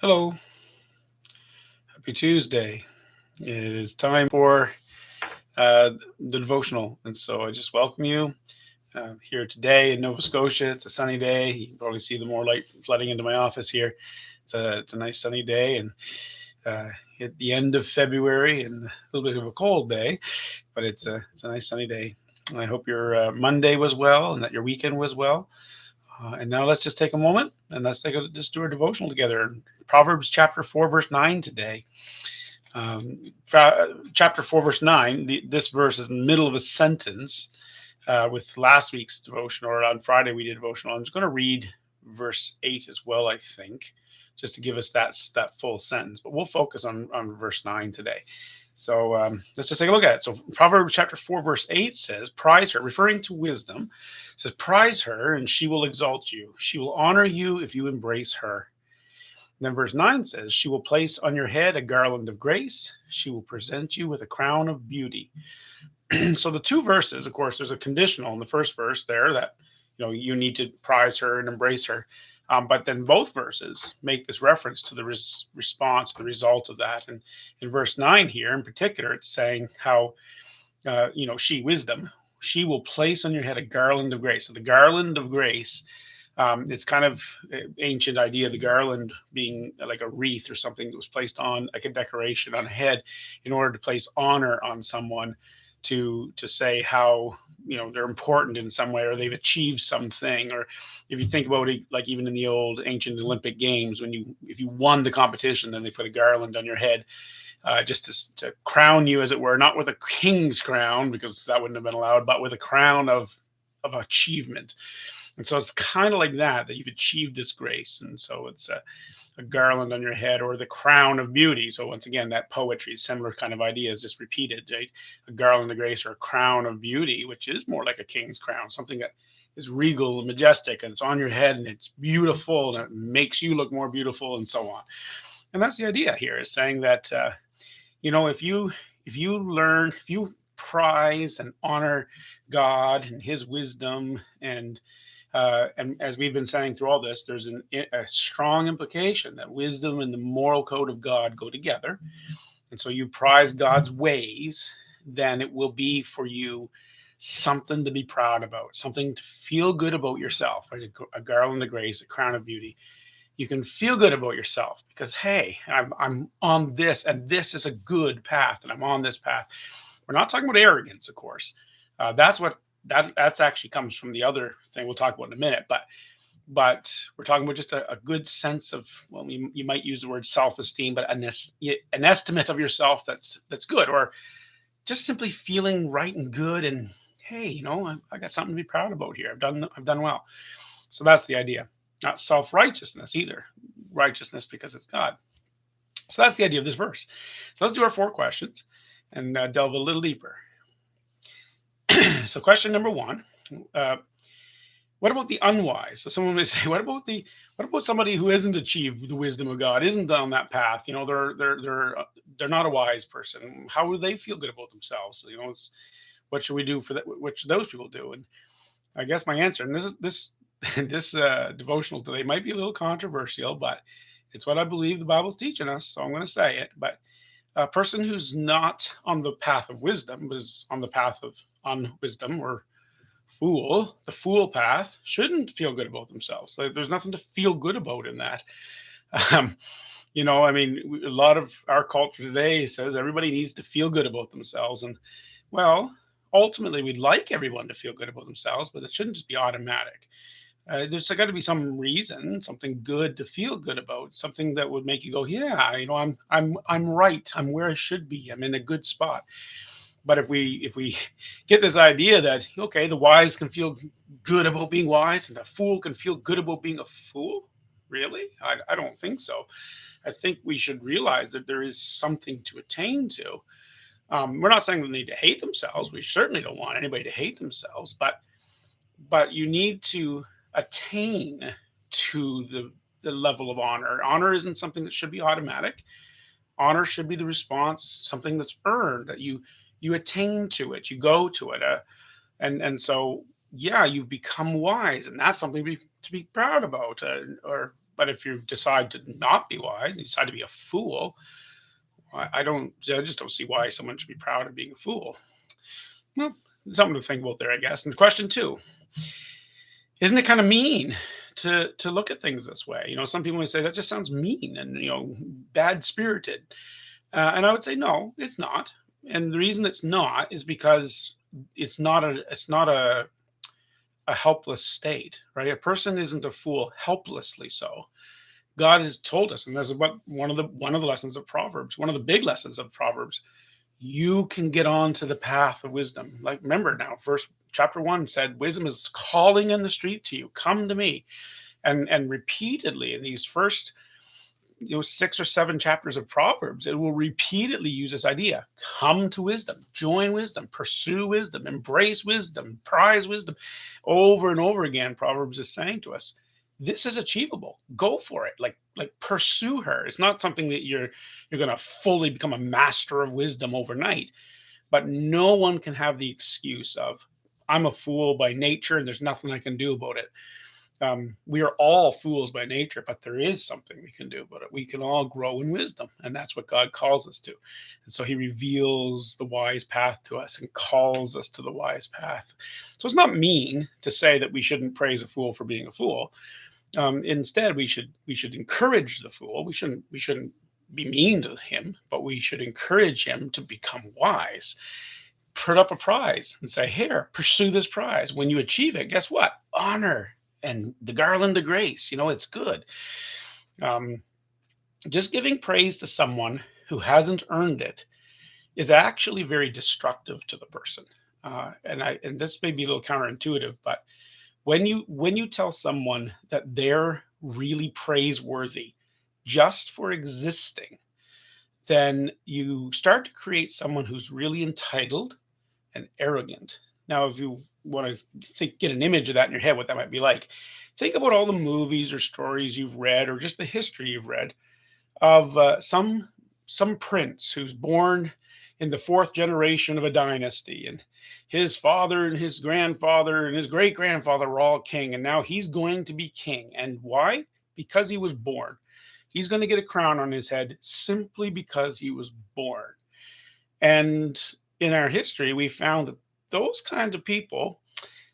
Hello, happy Tuesday. It is time for uh, the devotional. And so I just welcome you here today in Nova Scotia. It's a sunny day. You can probably see the more light flooding into my office here. It's a nice sunny day and uh, at the end of February and a little bit of a cold day, but it's a nice sunny day. I hope your Monday was well and that your weekend was well. And now let's just take a moment and just do our devotional together. Proverbs chapter 4, verse 9 today. Chapter 4, verse 9, this verse is in the middle of a sentence with last week's devotion, or on Friday we did devotional. I'm just going to read verse 8 as well, I think, just to give us that full sentence. But we'll focus on verse 9 today. So let's just take a look at it. So Proverbs chapter 4, verse 8 says, prize her, referring to wisdom, says, prize her and she will exalt you. She will honor you if you embrace her. And then verse 9 says, she will place on your head a garland of grace. She will present you with a crown of beauty. So the two verses, of course, there's a conditional in the first verse there that you need to prize her and embrace her. But then both verses make this reference to the response, the result of that. And in verse 9 here in particular, it's saying how, she, wisdom, she will place on your head a garland of grace. So the garland of grace, it's kind of ancient idea of the garland being like a wreath or something that was placed on like a decoration on a head in order to place honor on someone to say how they're important in some way or they've achieved something. Or if you think about it, like even in the old ancient Olympic games, if you won the competition, then they put a garland on your head just to crown you, as it were, not with a king's crown because that wouldn't have been allowed, but with a crown of achievement. And so it's kind of like that you've achieved this grace. And so it's a garland on your head, or the crown of beauty. So once again, that poetry, similar kind of idea is just repeated, right? A garland of grace or a crown of beauty, which is more like a king's crown, something that is regal and majestic, and it's on your head and it's beautiful and it makes you look more beautiful and so on. And that's the idea here, is saying that, if you prize and honor God and his wisdom and as we've been saying through all this, there's a strong implication that wisdom and the moral code of God go together. And so you prize God's ways, then it will be for you something to be proud about, something to feel good about yourself, right? A garland of grace, a crown of beauty. You can feel good about yourself because, hey, I'm on this, and this is a good path, and I'm on this path. We're not talking about arrogance, of course. That's actually comes from the other thing we'll talk about in a minute. But we're talking about just a good sense of, well, you might use the word self-esteem, but an estimate of yourself that's good, or just simply feeling right and good. And hey, I got something to be proud about here. I've done well. So that's the idea. Not self-righteousness either. Righteousness because it's God. So that's the idea of this verse. So let's do our 4 questions and delve a little deeper. So question number 1, what about the unwise? So someone may say, what about somebody who hasn't achieved the wisdom of God, isn't on that path? They're not a wise person. How will they feel good about themselves? What should we do for that? What should those people do? And I guess my answer, and this devotional today might be a little controversial, but it's what I believe the Bible's teaching us, so I'm going to say it. But a person who's not on the path of wisdom, but is on the path of unwisdom or the fool path, shouldn't feel good about themselves. Like, there's nothing to feel good about in that. Um, a lot of our culture today says everybody needs to feel good about themselves. And well, ultimately, we'd like everyone to feel good about themselves, but it shouldn't just be automatic. There's got to be some reason, something good to feel good about, something that would make you go, yeah, I'm right. I'm where I should be. I'm in a good spot. But if we get this idea that, okay, the wise can feel good about being wise and the fool can feel good about being a fool, really? I don't think so. I think we should realize that there is something to attain to. We're not saying they need to hate themselves. We certainly don't want anybody to hate themselves, but you need to attain to the level of honor. Honor isn't something that should be automatic. Honor should be the response, something that's earned, that you attain to it, you go to it, and so yeah, you've become wise, and that's something to be proud about, or But if you decide to not be wise and you decide to be a fool, I just don't see why someone should be proud of being a fool. Well, something to think about there, I guess. And question two, isn't it kind of mean to look at things this way? Some people would say that just sounds mean and bad spirited. And I would say no, it's not. And the reason it's not is because it's not a helpless state, right? A person isn't a fool helplessly so. God has told us, and this is what one of the lessons of Proverbs, one of the big lessons of Proverbs. You can get on to the path of wisdom. Like, remember now, verse chapter 1 said, wisdom is calling in the street to you, come to me. And repeatedly in these first 6 or 7 chapters of Proverbs, it will repeatedly use this idea: come to wisdom, join wisdom, pursue wisdom, embrace wisdom, prize wisdom. Over and over again, Proverbs is saying to us, this is achievable. Go for it. Like pursue her. It's not something that you're going to fully become a master of wisdom overnight, but no one can have the excuse of, I'm a fool by nature and there's nothing I can do about it. We are all fools by nature, but there is something we can do about it. We can all grow in wisdom, and that's what God calls us to. And so he reveals the wise path to us and calls us to the wise path. So it's not mean to say that we shouldn't praise a fool for being a fool. Instead, we should encourage the fool. We shouldn't be mean to him, but we should encourage him to become wise. Put up a prize and say, here, pursue this prize. When you achieve it, guess what? Honor and the garland of grace. It's good. Just giving praise to someone who hasn't earned it is actually very destructive to the person. And this may be a little counterintuitive, but when you tell someone that they're really praiseworthy just for existing, then you start to create someone who's really entitled and arrogant. Now, if you want to get an image of that in your head, what that might be like, think about all the movies or stories you've read, or just the history you've read of some prince who's born in the fourth generation of a dynasty, and his father and his grandfather and his great grandfather were all king, and now he's going to be king. And why? Because he was born. He's going to get a crown on his head simply because he was born. And in our history, we found that those kinds of people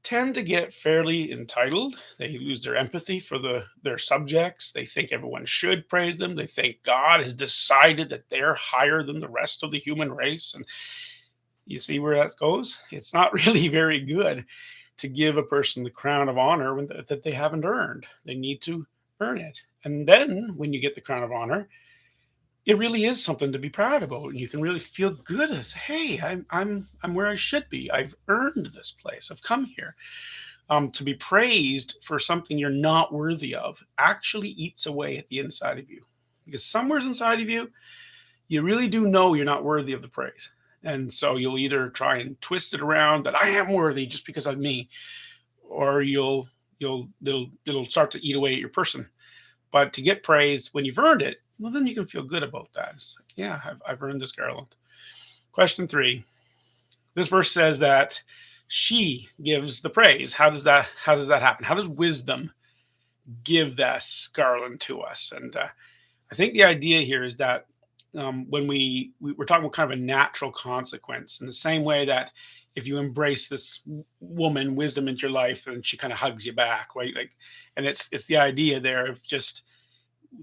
tend to get fairly entitled. They lose their empathy for their subjects. They think everyone should praise them. They think God has decided that they're higher than the rest of the human race. And you see where that goes? It's not really very good to give a person the crown of honor that they haven't earned. They need to earn it. And then when you get the crown of honor, it really is something to be proud about. And you can really feel good as, hey, I'm where I should be. I've earned this place. I've come here. To be praised for something you're not worthy of actually eats away at the inside of you. Because somewhere inside of you, you really do know you're not worthy of the praise. And so you'll either try and twist it around that I am worthy just because I'm me, or it'll start to eat away at your person. But to get praised when you've earned it, well, then you can feel good about that. It's like, yeah, I've earned this garland. Question 3. This verse says that she gives the praise. How does that happen? How does wisdom give this garland to us? And I think the idea here is that when we're talking about kind of a natural consequence, in the same way that if you embrace this woman wisdom into your life, and she kind of hugs you back, right? Like, and it's the idea there of just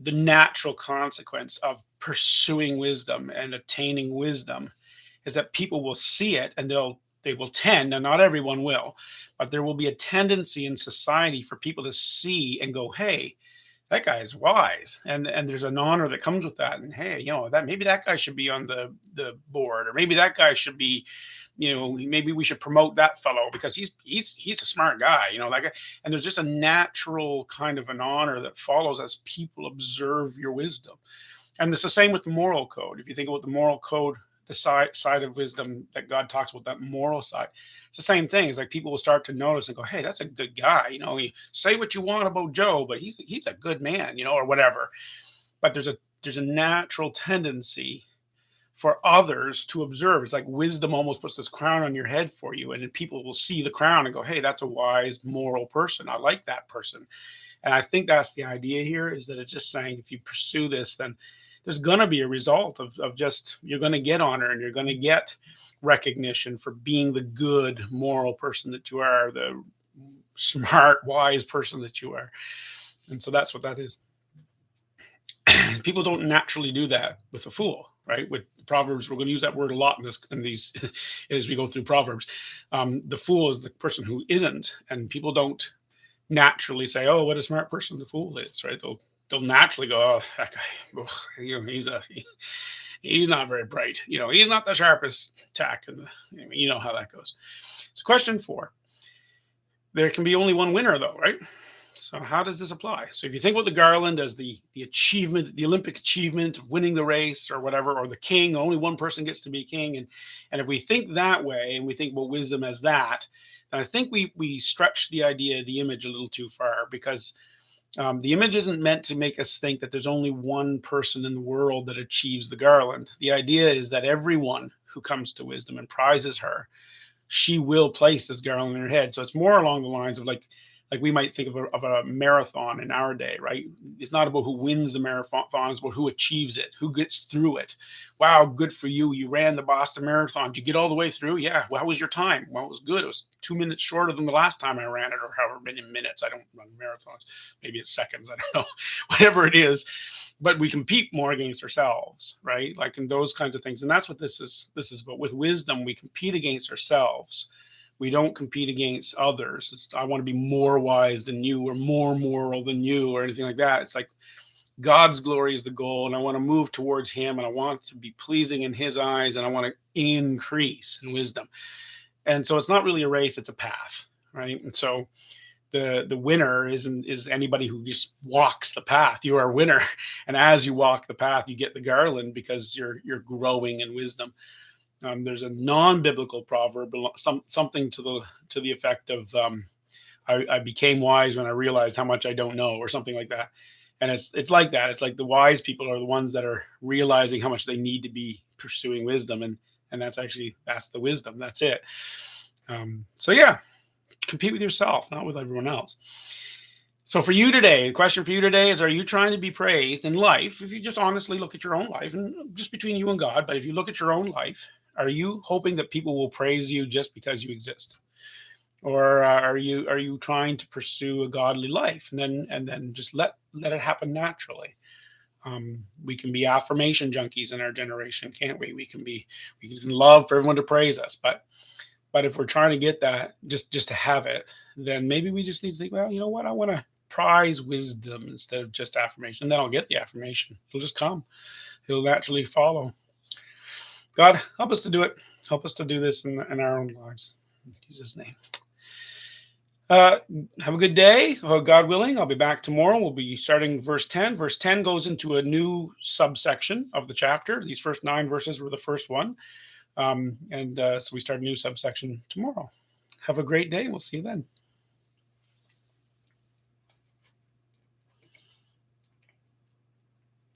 the natural consequence of pursuing wisdom and attaining wisdom is that people will see it, and they will tend, and not everyone will, but there will be a tendency in society for people to see and go, hey, that guy is wise, and there's an honor that comes with that. And hey, that maybe that guy should be on the board, or maybe that guy should be, maybe we should promote that fellow because he's a smart guy, like. And there's just a natural kind of an honor that follows as people observe your wisdom. And it's the same with the moral code. If you think about the moral code, the side of wisdom that God talks about, that moral side, it's the same thing. It's like people will start to notice and go, hey, that's a good guy. You say what you want about Joe, but he's a good man, or whatever. But there's a natural tendency for others to observe. It's like wisdom almost puts this crown on your head for you, and then people will see the crown and go, hey, that's a wise, moral person. I like that person. And I think that's the idea here, is that it's just saying if you pursue this, then there's going to be a result of just, you're going to get honor and you're going to get recognition for being the good, moral person that you are, the smart, wise person that you are. And so that's what that is. People don't naturally do that with a fool, right? With Proverbs, we're going to use that word a lot in these as we go through Proverbs. The fool is the person who isn't, and people don't naturally say, "Oh, what a smart person the fool is," right? They'll naturally go, "Oh, that guy, ugh, he's not very bright. He's not the sharpest tack." And you know how that goes. So, question 4: there can be only one winner, though, right? So how does this apply? So if you think about the garland as the achievement, the Olympic achievement of winning the race or whatever, or the king, only one person gets to be king. And if we think that way and we think about wisdom as that, then I think we stretch the idea, the image a little too far, because the image isn't meant to make us think that there's only one person in the world that achieves the garland. The idea is that everyone who comes to wisdom and prizes her, she will place this garland in her head. So it's more along the lines of like we might think of a marathon in our day, right? It's not about who wins the marathon, it's about who achieves it, who gets through it. Wow, good for you. You ran the Boston Marathon. Did you get all the way through? Yeah. Well, how was your time? Well, it was good. It was 2 minutes shorter than the last time I ran it, or however many minutes. I don't run marathons. Maybe it's seconds. I don't know. Whatever it is. But we compete more against ourselves, right? Like in those kinds of things. And that's what this is about. With wisdom, we compete against ourselves. We don't compete against others. I want to be more wise than you, or more moral than you, or anything like that. It's like God's glory is the goal, and I want to move towards him, and I want to be pleasing in his eyes, and I want to increase in wisdom. And so it's not really a race, it's a path, right? And so the winner is anybody who just walks the path. You are a winner. And as you walk the path, you get the garland because you're growing in wisdom. There's a non-biblical proverb, something to the effect of I became wise when I realized how much I don't know, or something like that. And it's like that. It's like the wise people are the ones that are realizing how much they need to be pursuing wisdom, and that's the wisdom. That's it. So yeah, compete with yourself, not with everyone else. So for you today, the question for you today is: are you trying to be praised in life? If you just honestly look at your own life, and just between you and God, but if you look at your own life, are you hoping that people will praise you just because you exist? Or are you trying to pursue a godly life, and then just let it happen naturally? We can be affirmation junkies in our generation, can't we? We can love for everyone to praise us, but if we're trying to get that just to have it, then maybe we just need to think, well, you know what? I want to prize wisdom instead of just affirmation. And then I'll get the affirmation. It'll just come. It'll naturally follow. God, help us to do it. Help us to do this in our own lives. In Jesus' name. Have a good day. God willing, I'll be back tomorrow. We'll be starting verse 10. Verse 10 goes into a new subsection of the chapter. These first 9 verses were the first one. So we start a new subsection tomorrow. Have a great day. We'll see you then.